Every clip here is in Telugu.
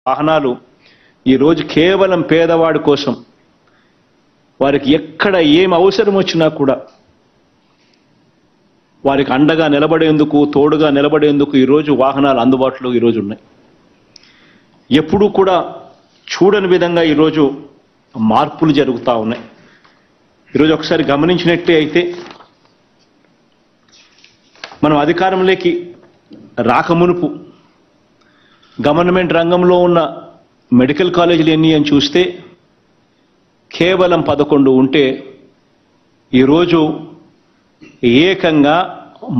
వాహనాలు ఈరోజు కేవలం పేదవాడి కోసం వారికి ఎక్కడ ఏం అవసరం వచ్చినా కూడా వారికి అండగా నిలబడేందుకు తోడుగా నిలబడేందుకు ఈరోజు వాహనాలు అందుబాటులో ఈరోజు ఉన్నాయి. ఎప్పుడూ కూడా చూడని విధంగా ఈరోజు మార్పులు జరుగుతూ ఉన్నాయి. ఈరోజు ఒకసారి గమనించినట్టే అయితే మనం అధికారంలోకి రాకమునుపు గవర్నమెంట్ రంగంలో ఉన్న మెడికల్ కాలేజీలు ఎన్ని అని చూస్తే కేవలం 11 ఉంటే ఈరోజు ఏకంగా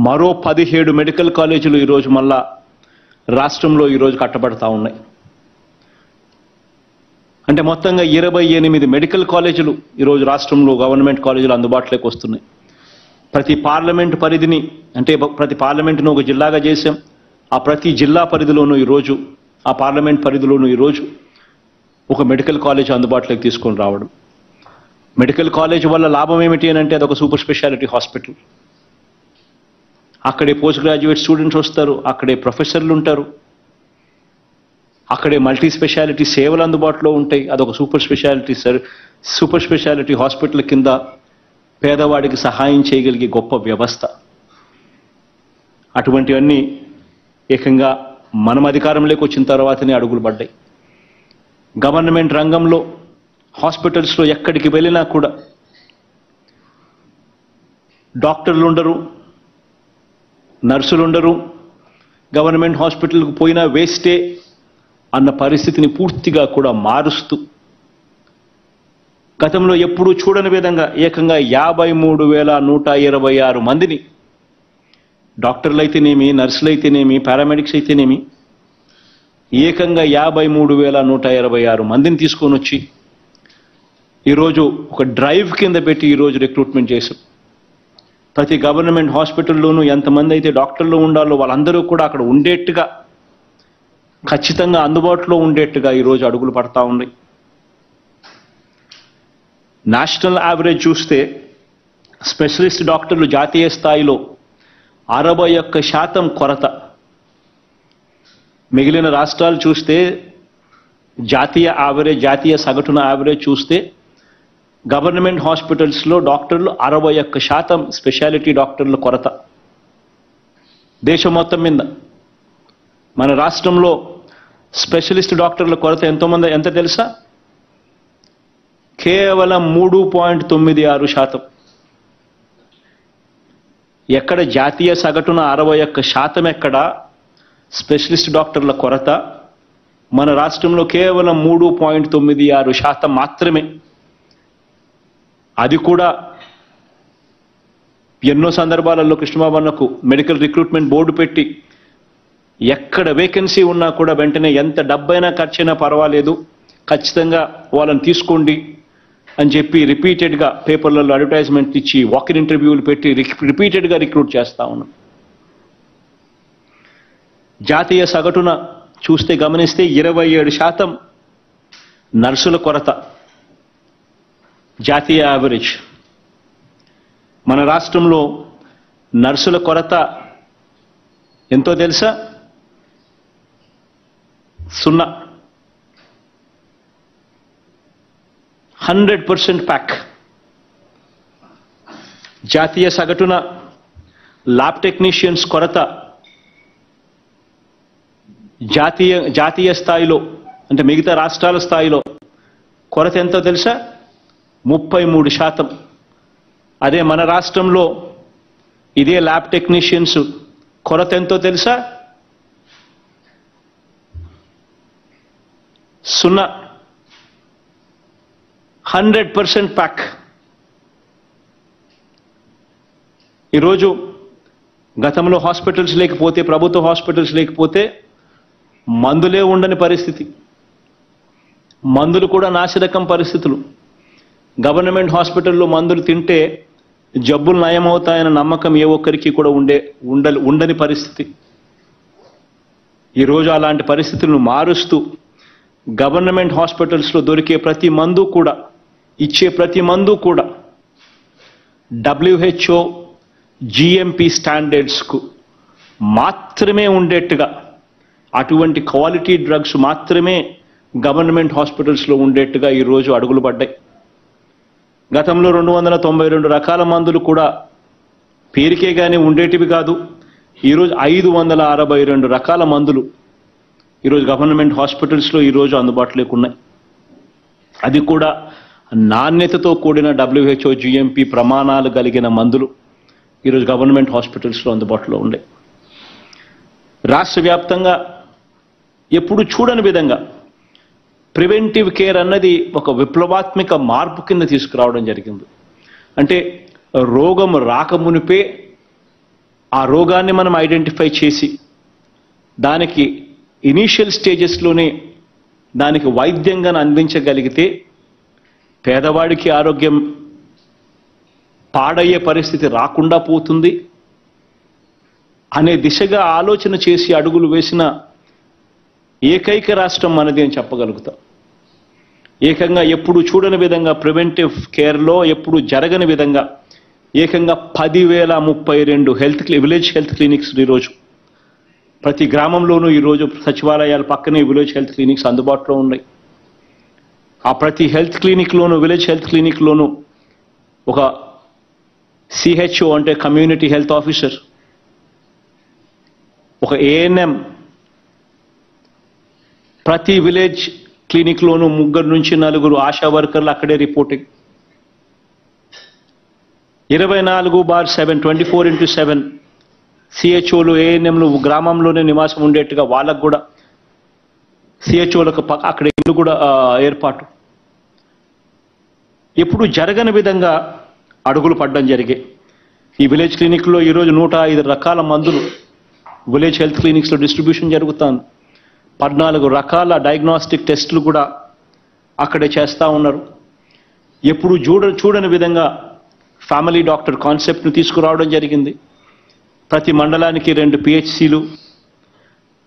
మరో 17 మెడికల్ కాలేజీలు ఈరోజు మళ్ళా రాష్ట్రంలో ఈరోజు కట్టబడతా ఉన్నాయి. అంటే మొత్తంగా 28 మెడికల్ కాలేజీలు ఈరోజు రాష్ట్రంలో గవర్నమెంట్ కాలేజీలు అందుబాటులోకి వస్తున్నాయి. ప్రతి పార్లమెంట్ పరిధిని అంటే ప్రతి పార్లమెంటును ఒక జిల్లాగా చేశాం. ఆ ప్రతి జిల్లా పరిధిలోనూ ఈరోజు ఆ పార్లమెంట్ పరిధిలోనూ ఈరోజు ఒక మెడికల్ కాలేజ్ అందుబాటులోకి తీసుకొని రావడం. మెడికల్ కాలేజ్ వల్ల లాభం ఏమిటి అని అంటే అదొక సూపర్ స్పెషాలిటీ హాస్పిటల్. అక్కడే పోస్ట్ గ్రాడ్యుయేట్ స్టూడెంట్స్ వస్తారు, అక్కడే ప్రొఫెసర్లు ఉంటారు, అక్కడే మల్టీ స్పెషాలిటీ సేవలు అందుబాటులో ఉంటాయి. అదొక సూపర్ స్పెషాలిటీ హాస్పిటల్ కింద పేదవాడికి సహాయం చేయగలిగే గొప్ప వ్యవస్థ. అటువంటివన్నీ ఏకంగా మనం అధికారంలోకి వచ్చిన తర్వాతనే అడుగులు పడ్డాయి. గవర్నమెంట్ రంగంలో హాస్పిటల్స్లో ఎక్కడికి వెళ్ళినా కూడా డాక్టర్లు ఉండరు, నర్సులు ఉండరు, గవర్నమెంట్ హాస్పిటల్కి పోయినా వేస్టే అన్న పరిస్థితిని పూర్తిగా కూడా మారుస్తూ గతంలో ఎప్పుడూ చూడని విధంగా ఏకంగా 53,126 మందిని డాక్టర్లు అయితేనేమి, నర్సులు అయితేనేమి, పారామెడిక్స్ అయితేనేమి ఏకంగా 53,126 మందిని తీసుకొని వచ్చి ఈరోజు ఒక డ్రైవ్ కింద పెట్టి ఈరోజు రిక్రూట్మెంట్ చేశాం. ప్రతి గవర్నమెంట్ హాస్పిటల్లోనూ ఎంతమంది అయితే డాక్టర్లు ఉండాలో వాళ్ళందరూ కూడా అక్కడ ఉండేట్టుగా ఖచ్చితంగా అందుబాటులో ఉండేట్టుగా ఈరోజు అడుగులు పడతా ఉన్నాయి. నేషనల్ యావరేజ్ చూస్తే స్పెషలిస్ట్ డాక్టర్లు జాతీయ స్థాయిలో 61% కొరత. మిగిలిన రాష్ట్రాలు చూస్తే జాతీయ సగటున యావరేజ్ చూస్తే గవర్నమెంట్ హాస్పిటల్స్లో డాక్టర్లు 61% స్పెషాలిటీ డాక్టర్ల కొరత. దేశం మొత్తం మీద మన రాష్ట్రంలో స్పెషలిస్ట్ డాక్టర్ల కొరత ఎంత తెలుసా? కేవలం 3.96%. ఎక్కడ జాతీయ సగటున 61% ఎక్కడ స్పెషలిస్ట్ డాక్టర్ల కొరత, మన రాష్ట్రంలో కేవలం 3.96% మాత్రమే. అది కూడా ఎన్నో సందర్భాలలో కృష్ణబాబు అన్నకు మెడికల్ రిక్రూట్మెంట్ బోర్డు పెట్టి ఎక్కడ వేకెన్సీ ఉన్నా కూడా వెంటనే ఎంత డబ్బైనా ఖర్చైనా పర్వాలేదు ఖచ్చితంగా వాళ్ళని తీసుకోండి అని చెప్పి రిపీటెడ్గా పేపర్లలో అడ్వర్టైజ్మెంట్ ఇచ్చి వాకిన్ ఇంటర్వ్యూలు పెట్టి రిపీటెడ్గా రిక్రూట్ చేస్తా ఉన్నాం. జాతీయ సగటున చూస్తే గమనిస్తే 27% నర్సుల కొరత జాతీయ యావరేజ్. మన రాష్ట్రంలో నర్సుల కొరత ఎంతో తెలుసా? 0. 100% ప్యాక్. జాతీయ సగటున ల్యాబ్ టెక్నీషియన్స్ కొరత జాతీయ స్థాయిలో అంటే మిగతా రాష్ట్రాల స్థాయిలో కొరత ఎంతో తెలుసా? 33%. అదే మన రాష్ట్రంలో ఇదే ల్యాబ్ టెక్నీషియన్స్ కొరత ఎంతో తెలుసా? 0. 100% ప్యాక్. ఈరోజు గతంలో హాస్పిటల్స్ లేకపోతే, ప్రభుత్వ హాస్పిటల్స్ లేకపోతే మందులే ఉండని పరిస్థితి, మందులు కూడా నాసిరకం పరిస్థితులు. గవర్నమెంట్ హాస్పిటల్లో మందులు తింటే జబ్బులు నయమవుతాయన్న నమ్మకం ఏ ఒక్కరికి కూడా ఉండని పరిస్థితి. ఈరోజు అలాంటి పరిస్థితులను మారుస్తూ గవర్నమెంట్ హాస్పిటల్స్లో దొరికే ప్రతి మందు కూడా, ఇచ్చే ప్రతి మందు కూడా WHO GMP స్టాండర్డ్స్కు మాత్రమే ఉండేట్టుగా అటువంటి క్వాలిటీ డ్రగ్స్ మాత్రమే గవర్నమెంట్ హాస్పిటల్స్లో ఉండేట్టుగా ఈరోజు అడుగులు పడ్డాయి. గతంలో 292 రకాల మందులు కూడా పేరుకే కానీ ఉండేటివి కాదు. ఈరోజు 562 రకాల మందులు ఈరోజు గవర్నమెంట్ హాస్పిటల్స్లో ఈరోజు అందుబాటులోకి ఉన్నాయి. అది కూడా నాణ్యతతో కూడిన WHO GMP ప్రమాణాలు కలిగిన మందులు ఈరోజు గవర్నమెంట్ హాస్పిటల్స్లో అందుబాటులో ఉన్నాయి. రాష్ట్ర వ్యాప్తంగా ఎప్పుడు చూడని విధంగా ప్రివెంటివ్ కేర్ అన్నది ఒక విప్లవాత్మక మార్పు కింద తీసుకురావడం జరిగింది. అంటే రోగం రాకమునిపే ఆ రోగాన్ని మనం ఐడెంటిఫై చేసి దానికి ఇనీషియల్ స్టేజెస్లోనే దానికి వైద్యంగా అందించగలిగితే పేదవాడికి ఆరోగ్యం పాడయ్యే పరిస్థితి రాకుండా పోతుంది అనే దిశగా ఆలోచన చేసి అడుగులు వేసిన ఏకైక రాష్ట్రం మనది అని చెప్పగలుగుతాం. ఏకంగా ఎప్పుడు చూడని విధంగా ప్రివెంటివ్ కేర్లో ఎప్పుడు జరగని విధంగా ఏకంగా 10,032 విలేజ్ హెల్త్ క్లినిక్స్ ఈరోజు ప్రతి గ్రామంలోనూ ఈరోజు సచివాలయాల పక్కనే విలేజ్ హెల్త్ క్లినిక్స్ అందుబాటులో ఉన్నాయి. ఆ ప్రతి హెల్త్ క్లినిక్లోనూ విలేజ్ హెల్త్ క్లినిక్లోనూ ఒక CHO అంటే కమ్యూనిటీ హెల్త్ ఆఫీసర్, ఒక ANM, ప్రతి విలేజ్ క్లినిక్లోనూ 3 నుంచి 4 ఆశా వర్కర్లు అక్కడే రిపోర్టింగ్. 24/7 24x7 CHOలు ANMలు గ్రామంలోనే నివాసం ఉండేట్టుగా వాళ్ళకు కూడా CHOలకు అక్కడ ఇల్లు కూడా ఏర్పాటు. ఎప్పుడు జరగని విధంగా అడుగులు పడడం జరిగాయి. ఈ విలేజ్ క్లినిక్లో ఈరోజు 105 రకాల మందులు విలేజ్ హెల్త్ క్లినిక్స్లో డిస్ట్రిబ్యూషన్ జరుగుతుంది. 14 రకాల డయాగ్నోస్టిక్ టెస్టులు కూడా అక్కడే చేస్తూ ఉన్నారు. ఎప్పుడు చూడని విధంగా ఫ్యామిలీ డాక్టర్ కాన్సెప్ట్ను తీసుకురావడం జరిగింది. ప్రతి మండలానికి 2 PHCలు,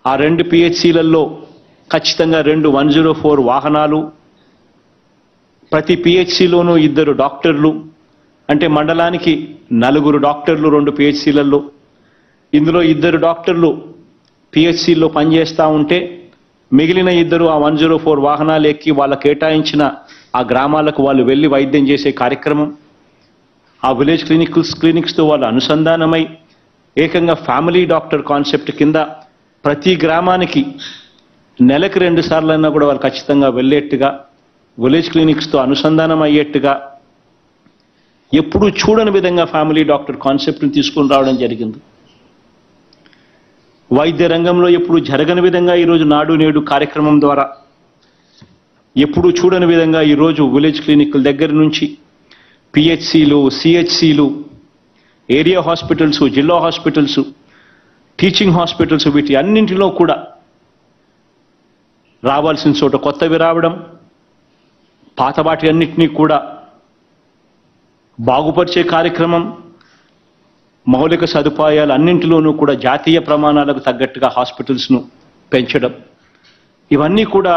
ఆ 2 PHCలలో ఖచ్చితంగా 2 104 వాహనాలు, ప్రతి PHCలోనూ 2 డాక్టర్లు, అంటే మండలానికి 4 డాక్టర్లు 2 PHCలలో. ఇందులో 2 డాక్టర్లు PHCలో పనిచేస్తూ ఉంటే మిగిలిన 2 ఆ 104 వాహనాలు ఎక్కి వాళ్ళ కేటాయించిన ఆ గ్రామాలకు వాళ్ళు వెళ్ళి వైద్యం చేసే కార్యక్రమం. ఆ విలేజ్ క్లినిక్స్తో వాళ్ళు అనుసంధానమై ఏకంగా ఫ్యామిలీ డాక్టర్ కాన్సెప్ట్ కింద ప్రతి గ్రామానికి నెలకు 2 సార్లైనా కూడా వాళ్ళు ఖచ్చితంగా వెళ్ళేట్టుగా విలేజ్ క్లినిక్స్తో అనుసంధానం అయ్యేట్టుగా ఎప్పుడు చూడని విధంగా ఫ్యామిలీ డాక్టర్ కాన్సెప్ట్ని తీసుకుని రావడం జరిగింది. వైద్య రంగంలో ఎప్పుడు జరగని విధంగా ఈరోజు నాడు నేడు కార్యక్రమం ద్వారా ఎప్పుడు చూడని విధంగా ఈరోజు విలేజ్ క్లినిక్ల దగ్గర నుంచి PHCలు, CHCలు, ఏరియా హాస్పిటల్స్, జిల్లా హాస్పిటల్స్, టీచింగ్ హాస్పిటల్స్, వీటి అన్నింటిలో కూడా రావాల్సిన చోట కొత్తవి రావడం, పాత వాటి అన్నింటినీ కూడా బాగుపరిచే కార్యక్రమం, మౌలిక సదుపాయాలు అన్నింటిలోనూ కూడా జాతీయ ప్రమాణాలకు తగ్గట్టుగా హాస్పిటల్స్ను పెంచడం, ఇవన్నీ కూడా